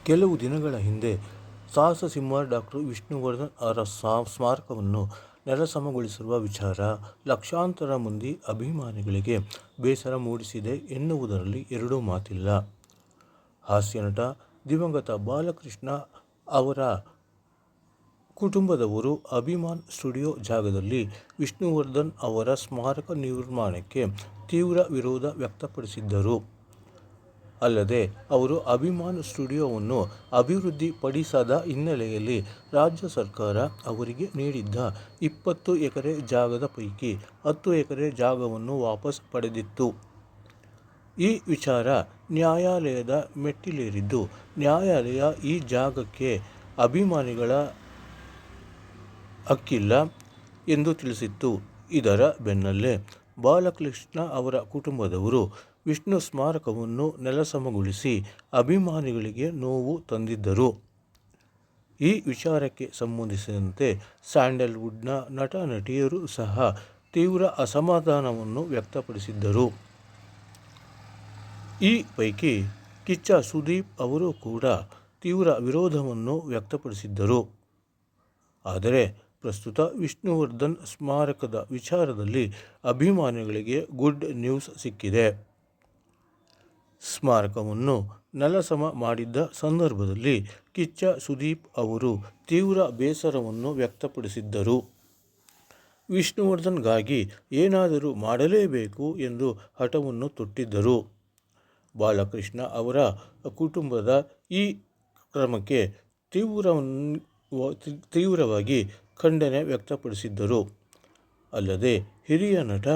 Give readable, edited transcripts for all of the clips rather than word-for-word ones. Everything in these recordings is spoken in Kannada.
ಕೆಲವು ದಿನಗಳ ಹಿಂದೆ ಸಾಹಸ ಸಿಂಹ ಡಾಕ್ಟರ್ ವಿಷ್ಣುವರ್ಧನ್ ಅವರ ಸ್ಮಾರಕವನ್ನು ನೆಲಸಮಗೊಳಿಸಿರುವ ವಿಚಾರ ಲಕ್ಷಾಂತರ ಮಂದಿ ಅಭಿಮಾನಿಗಳಿಗೆ ಬೇಸರ ಮೂಡಿಸಿದೆ ಎನ್ನುವುದರಲ್ಲಿ ಎರಡೂ ಮಾತಿಲ್ಲ. ಹಾಸ್ಯನಟ ದಿವಂಗತ ಬಾಲಕೃಷ್ಣ ಅವರ ಕುಟುಂಬದವರು ಅಭಿಮಾನ್ ಸ್ಟುಡಿಯೋ ಜಾಗದಲ್ಲಿ ವಿಷ್ಣುವರ್ಧನ್ ಅವರ ಸ್ಮಾರಕ ನಿರ್ಮಾಣಕ್ಕೆ ತೀವ್ರ ವಿರೋಧ ವ್ಯಕ್ತಪಡಿಸಿದ್ದರು. ಅಲ್ಲದೆ ಅವರು ಅಭಿಮಾನ್ ಸ್ಟುಡಿಯೋವನ್ನು ಅಭಿವೃದ್ಧಿಪಡಿಸದ ಹಿನ್ನೆಲೆಯಲ್ಲಿ ರಾಜ್ಯ ಸರ್ಕಾರ ಅವರಿಗೆ ನೀಡಿದ್ದ 20 ಎಕರೆ ಜಾಗದ ಪೈಕಿ 10 ಎಕರೆ ಜಾಗವನ್ನು ವಾಪಸ್ ಪಡೆದಿತ್ತು. ಈ ವಿಚಾರ ನ್ಯಾಯಾಲಯದ ಮೆಟ್ಟಿಲೇರಿದ್ದು, ನ್ಯಾಯಾಲಯ ಈ ಜಾಗಕ್ಕೆ ಅಭಿಮಾನಿಗಳ ಹಕ್ಕಿಲ್ಲ ಎಂದು ತಿಳಿಸಿತ್ತು. ಇದರ ಬೆನ್ನಲ್ಲೇ ಬಾಲಕೃಷ್ಣ ಅವರ ಕುಟುಂಬದವರು ವಿಷ್ಣು ಸ್ಮಾರಕವನ್ನು ನೆಲಸಮಗೊಳಿಸಿ ಅಭಿಮಾನಿಗಳಿಗೆ ನೋವು ತಂದಿದ್ದರು. ಈ ವಿಚಾರಕ್ಕೆ ಸಂಬಂಧಿಸಿದಂತೆ ಸ್ಯಾಂಡಲ್ವುಡ್ನ ನಟ ನಟಿಯರು ಸಹ ತೀವ್ರ ಅಸಮಾಧಾನವನ್ನು ವ್ಯಕ್ತಪಡಿಸಿದ್ದರು. ಈ ಪೈಕಿ ಕಿಚ್ಚ ಸುದೀಪ್ ಅವರು ಕೂಡ ತೀವ್ರ ವಿರೋಧವನ್ನು ವ್ಯಕ್ತಪಡಿಸಿದ್ದರು. ಆದರೆ ಪ್ರಸ್ತುತ ವಿಷ್ಣುವರ್ಧನ್ ಸ್ಮಾರಕದ ವಿಚಾರದಲ್ಲಿ ಅಭಿಮಾನಿಗಳಿಗೆ ಗುಡ್ ನ್ಯೂಸ್ ಸಿಕ್ಕಿದೆ. ಸ್ಮಾರಕವನ್ನು ನೆಲಸಮ ಮಾಡಿದ್ದ ಸಂದರ್ಭದಲ್ಲಿ ಕಿಚ್ಚ ಸುದೀಪ್ ಅವರು ತೀವ್ರ ಬೇಸರವನ್ನು ವ್ಯಕ್ತಪಡಿಸಿದ್ದರು. ವಿಷ್ಣುವರ್ಧನ್ಗಾಗಿ ಏನಾದರೂ ಮಾಡಲೇಬೇಕು ಎಂದು ಹಠವನ್ನು ತೊಟ್ಟಿದ್ದರು. ಬಾಲಕೃಷ್ಣ ಅವರ ಕುಟುಂಬದ ಈ ಕ್ರಮಕ್ಕೆ ತೀವ್ರವಾಗಿ ಖಂಡನೆ ವ್ಯಕ್ತಪಡಿಸಿದ್ದರು. ಅಲ್ಲದೆ ಹಿರಿಯ ನಟ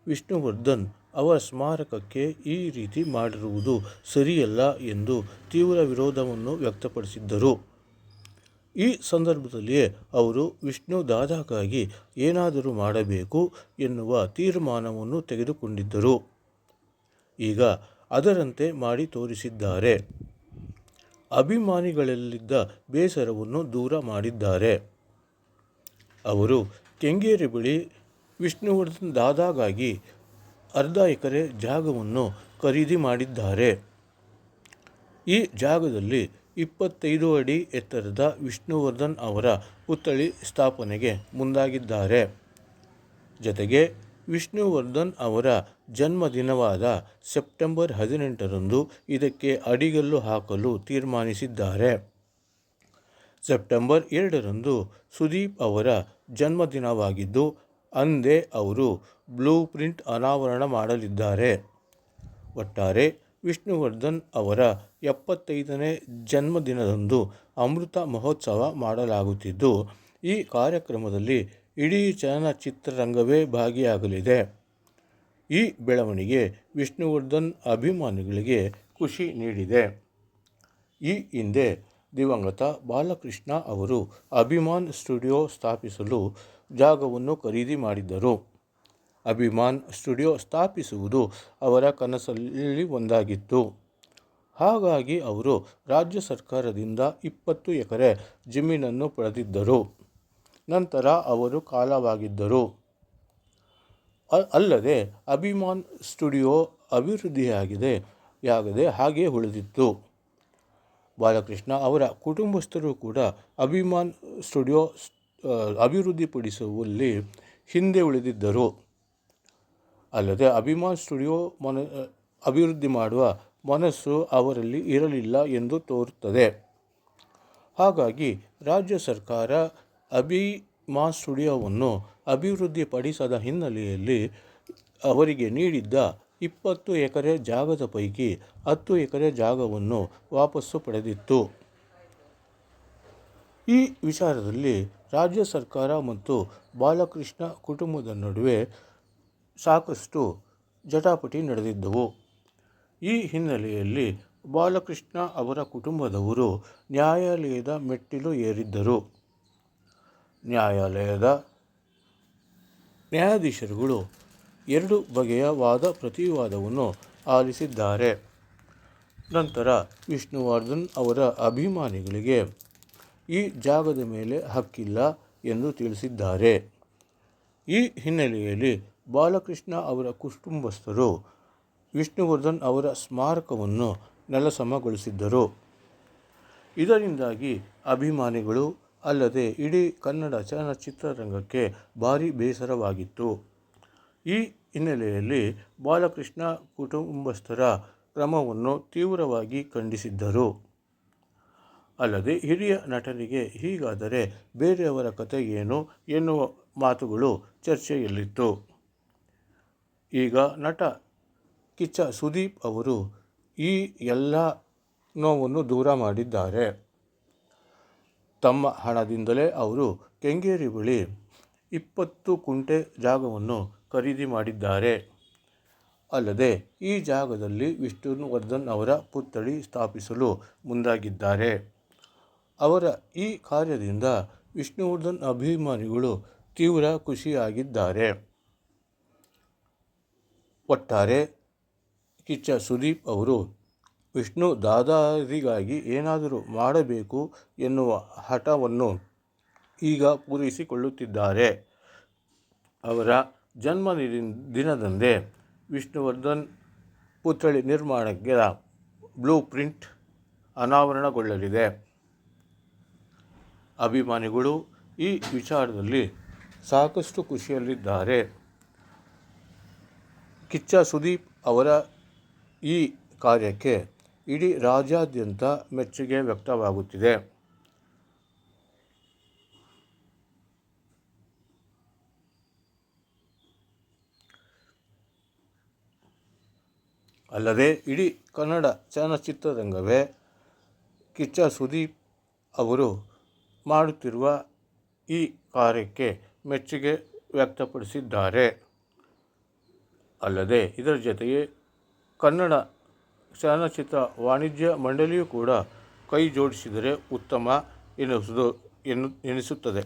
ವಿಷ್ಣುವರ್ಧನ್ ಅವರ ಸ್ಮಾರಕಕ್ಕೆ ಈ ರೀತಿ ಮಾಡಿರುವುದು ಸರಿಯಲ್ಲ ಎಂದು ತೀವ್ರ ವಿರೋಧವನ್ನು ವ್ಯಕ್ತಪಡಿಸಿದ್ದರು. ಈ ಸಂದರ್ಭದಲ್ಲಿಯೇ ಅವರು ವಿಷ್ಣು ದಾದಾಗಾಗಿ ಏನಾದರೂ ಮಾಡಬೇಕು ಎನ್ನುವ ತೀರ್ಮಾನವನ್ನು ತೆಗೆದುಕೊಂಡಿದ್ದರು. ಈಗ ಅದರಂತೆ ಮಾಡಿ ತೋರಿಸಿದ್ದಾರೆ. ಅಭಿಮಾನಿಗಳಲ್ಲಿದ್ದ ಬೇಸರವನ್ನು ದೂರ ಮಾಡಿದ್ದಾರೆ. ಅವರು ಕೆಂಗೇರಿ ಬಳಿ ವಿಷ್ಣುವರ್ಧನ್ ದಾದಾಗಾಗಿ 1/2 ಎಕರೆ ಜಾಗವನ್ನು ಖರೀದಿ ಮಾಡಿದ್ದಾರೆ. ಈ ಜಾಗದಲ್ಲಿ 25 ಅಡಿ ಎತ್ತರದ ವಿಷ್ಣುವರ್ಧನ್ ಅವರ ಪುತ್ಥಳಿ ಸ್ಥಾಪನೆಗೆ ಮುಂದಾಗಿದ್ದಾರೆ. ಜತೆಗೆ ವಿಷ್ಣುವರ್ಧನ್ ಅವರ ಜನ್ಮದಿನವಾದ ಸೆಪ್ಟೆಂಬರ್ 18ರಂದು ಇದಕ್ಕೆ ಅಡಿಗಲ್ಲು ಹಾಕಲು ತೀರ್ಮಾನಿಸಿದ್ದಾರೆ. ಸೆಪ್ಟೆಂಬರ್ 2ರಂದು ಸುದೀಪ್ ಅವರ ಜನ್ಮದಿನವಾಗಿದ್ದು, ಅಂದೇ ಅವರು ಬ್ಲೂ ಪ್ರಿಂಟ್ ಅನಾವರಣ ಮಾಡಲಿದ್ದಾರೆ. ಒಟ್ಟಾರೆ ವಿಷ್ಣುವರ್ಧನ್ ಅವರ 75ನೇ ಜನ್ಮದಿನದಂದು ಅಮೃತ ಮಹೋತ್ಸವ ಮಾಡಲಾಗುತ್ತಿದ್ದು, ಈ ಕಾರ್ಯಕ್ರಮದಲ್ಲಿ ಇಡೀ ಚಲನಚಿತ್ರರಂಗವೇ ಭಾಗಿಯಾಗಲಿದೆ. ಈ ಬೆಳವಣಿಗೆ ವಿಷ್ಣುವರ್ಧನ್ ಅಭಿಮಾನಿಗಳಿಗೆ ಖುಷಿ ನೀಡಿದೆ. ಈ ಹಿಂದೆ ದಿವಂಗತ ಬಾಲಕೃಷ್ಣ ಅವರು ಅಭಿಮಾನ್ ಸ್ಟುಡಿಯೋ ಸ್ಥಾಪಿಸಲು ಜಾಗವನ್ನು ಖರೀದಿ ಮಾಡಿದ್ದರು. ಅಭಿಮಾನ್ ಸ್ಟುಡಿಯೋ ಸ್ಥಾಪಿಸುವುದು ಅವರ ಕನಸಲ್ಲಿ ಒಂದಾಗಿತ್ತು. ಹಾಗಾಗಿ ಅವರು ರಾಜ್ಯ ಸರ್ಕಾರದಿಂದ 20 ಎಕರೆ ಜಮೀನನ್ನು ಪಡೆದಿದ್ದರು. ನಂತರ ಅವರು ಕಾಲವಾಗಿದ್ದರು. ಅಲ್ಲದೆ ಅಭಿಮಾನ್ ಸ್ಟುಡಿಯೋ ಅಭಿವೃದ್ಧಿಯಾಗದೆ ಹಾಗೆ ಉಳಿದಿತ್ತು. ಬಾಲಕೃಷ್ಣ ಅವರ ಕುಟುಂಬಸ್ಥರು ಕೂಡ ಅಭಿಮಾನ್ ಸ್ಟುಡಿಯೋ ಅಭಿವೃದ್ಧಿಪಡಿಸುವಲ್ಲಿ ಹಿಂದೆ ಉಳಿದಿದ್ದರು. ಅಲ್ಲದೆ ಅಭಿಮಾನ್ ಸ್ಟುಡಿಯೋ ಅಭಿವೃದ್ಧಿ ಮಾಡುವ ಮನಸ್ಸು ಅವರಲ್ಲಿ ಇರಲಿಲ್ಲ ಎಂದು ತೋರುತ್ತದೆ. ಹಾಗಾಗಿ ರಾಜ್ಯ ಸರ್ಕಾರ ಅಭಿಮಾನ್ ಸ್ಟುಡಿಯೋವನ್ನು ಅಭಿವೃದ್ಧಿಪಡಿಸದ ಹಿನ್ನೆಲೆಯಲ್ಲಿ ಅವರಿಗೆ ನೀಡಿದ್ದ 20 ಎಕರೆ ಜಾಗದ ಪೈಕಿ 10 ಎಕರೆ ಜಾಗವನ್ನು ವಾಪಸ್ಸು ಪಡೆದಿತ್ತು. ಈ ವಿಚಾರದಲ್ಲಿ ರಾಜ್ಯ ಸರ್ಕಾರ ಮತ್ತು ಬಾಲಕೃಷ್ಣ ಕುಟುಂಬದ ನಡುವೆ ಸಾಕಷ್ಟು ಜಟಾಪಟಿ ನಡೆದಿದ್ದವು. ಈ ಹಿನ್ನೆಲೆಯಲ್ಲಿ ಬಾಲಕೃಷ್ಣ ಅವರ ಕುಟುಂಬದವರು ನ್ಯಾಯಾಲಯದ ಮೆಟ್ಟಿಲು ಏರಿದ್ದರು. ನ್ಯಾಯಾಲಯದ ನ್ಯಾಯಾಧೀಶರುಗಳು 2 ಬಗೆಯ ವಾದ ಪ್ರತಿವಾದವನ್ನು ಆಲಿಸಿದ್ದಾರೆ. ನಂತರ ವಿಷ್ಣುವರ್ಧನ್ ಅವರ ಅಭಿಮಾನಿಗಳಿಗೆ ಈ ಜಾಗದ ಮೇಲೆ ಹಕ್ಕಿಲ್ಲ ಎಂದು ತಿಳಿಸಿದ್ದಾರೆ. ಈ ಹಿನ್ನೆಲೆಯಲ್ಲಿ ಬಾಲಕೃಷ್ಣ ಅವರ ಕುಟುಂಬಸ್ಥರು ವಿಷ್ಣುವರ್ಧನ್ ಅವರ ಸ್ಮಾರಕವನ್ನು ನೆಲಸಮಗೊಳಿಸಿದ್ದರು. ಇದರಿಂದಾಗಿ ಅಭಿಮಾನಿಗಳು ಅಲ್ಲದೆ ಇಡೀ ಕನ್ನಡ ಚಲನಚಿತ್ರರಂಗಕ್ಕೆ ಭಾರೀ ಬೇಸರವಾಗಿತ್ತು. ಈ ಹಿನ್ನೆಲೆಯಲ್ಲಿ ಬಾಲಕೃಷ್ಣ ಕುಟುಂಬಸ್ಥರ ಕ್ರಮವನ್ನು ತೀವ್ರವಾಗಿ ಖಂಡಿಸಿದ್ದರು. ಅಲ್ಲದೆ ಹಿರಿಯ ನಟನಿಗೆ ಹೀಗಾದರೆ ಬೇರೆಯವರ ಕತೆ ಏನು ಎನ್ನುವ ಮಾತುಗಳು ಚರ್ಚೆಯಲ್ಲಿತ್ತು. ಈಗ ನಟ ಕಿಚ್ಚ ಸುದೀಪ್ ಅವರು ಈ ಎಲ್ಲ ನೋವನ್ನು ದೂರ ಮಾಡಿದ್ದಾರೆ. ತಮ್ಮ ಹಣದಿಂದಲೇ ಅವರು ಕೆಂಗೇರಿ ಬಳಿ 20 ಗುಂಟೆ ಜಾಗವನ್ನು ಖರೀದಿ ಮಾಡಿದ್ದಾರೆ. ಅಲ್ಲದೆ ಈ ಜಾಗದಲ್ಲಿ ವಿಷ್ಣುವರ್ಧನ್ ಅವರ ಪುತ್ಥಳಿ ಸ್ಥಾಪಿಸಲು ಮುಂದಾಗಿದ್ದಾರೆ. ಅವರ ಈ ಕಾರ್ಯದಿಂದ ವಿಷ್ಣುವರ್ಧನ್ ಅಭಿಮಾನಿಗಳು ತೀವ್ರ ಖುಷಿಯಾಗಿದ್ದಾರೆ. ಒಟ್ಟಾರೆ ಕಿಚ್ಚ ಸುದೀಪ್ ಅವರು ವಿಷ್ಣು ದಾದಾರಿಗಾಗಿ ಏನಾದರೂ ಮಾಡಬೇಕು ಎನ್ನುವ ಹಠವನ್ನು ಈಗ ಪೂರೈಸಿಕೊಳ್ಳುತ್ತಿದ್ದಾರೆ. ಅವರ ಜನ್ಮದಿನದಂದೇ ವಿಷ್ಣುವರ್ಧನ್ ಪುತ್ಥಳಿ ನಿರ್ಮಾಣಕ್ಕೆ ಬ್ಲೂ ಪ್ರಿಂಟ್ ಅನಾವರಣಗೊಳ್ಳಲಿದೆ. ಅಭಿಮಾನಿಗಳು ಈ ವಿಚಾರದಲ್ಲಿ ಸಾಕಷ್ಟು ಖುಷಿಯಲ್ಲಿದ್ದಾರೆ. ಕಿಚ್ಚ ಸುದೀಪ್ ಅವರ ಈ ಕಾರ್ಯಕ್ಕೆ ಇಡೀ ರಾಜ್ಯಾದ್ಯಂತ ಮೆಚ್ಚುಗೆ ವ್ಯಕ್ತವಾಗುತ್ತಿದೆ. ಅಲ್ಲದೆ ಇಡೀ ಕನ್ನಡ ಚಲನಚಿತ್ರರಂಗವೇ ಕಿಚ್ಚ ಸುದೀಪ್ ಅವರು ಮಾಡುತ್ತಿರುವ ಈ ಕಾರ್ಯಕ್ಕೆ ಮೆಚ್ಚುಗೆ ವ್ಯಕ್ತಪಡಿಸಿದ್ದಾರೆ. ಅಲ್ಲದೆ ಇದರ ಜೊತೆಗೆ ಕನ್ನಡ ಚಲನಚಿತ್ರ ವಾಣಿಜ್ಯ ಮಂಡಳಿಯೂ ಕೂಡ ಕೈ ಜೋಡಿಸಿದರೆ ಉತ್ತಮ ಎನಿಸುತ್ತದೆ.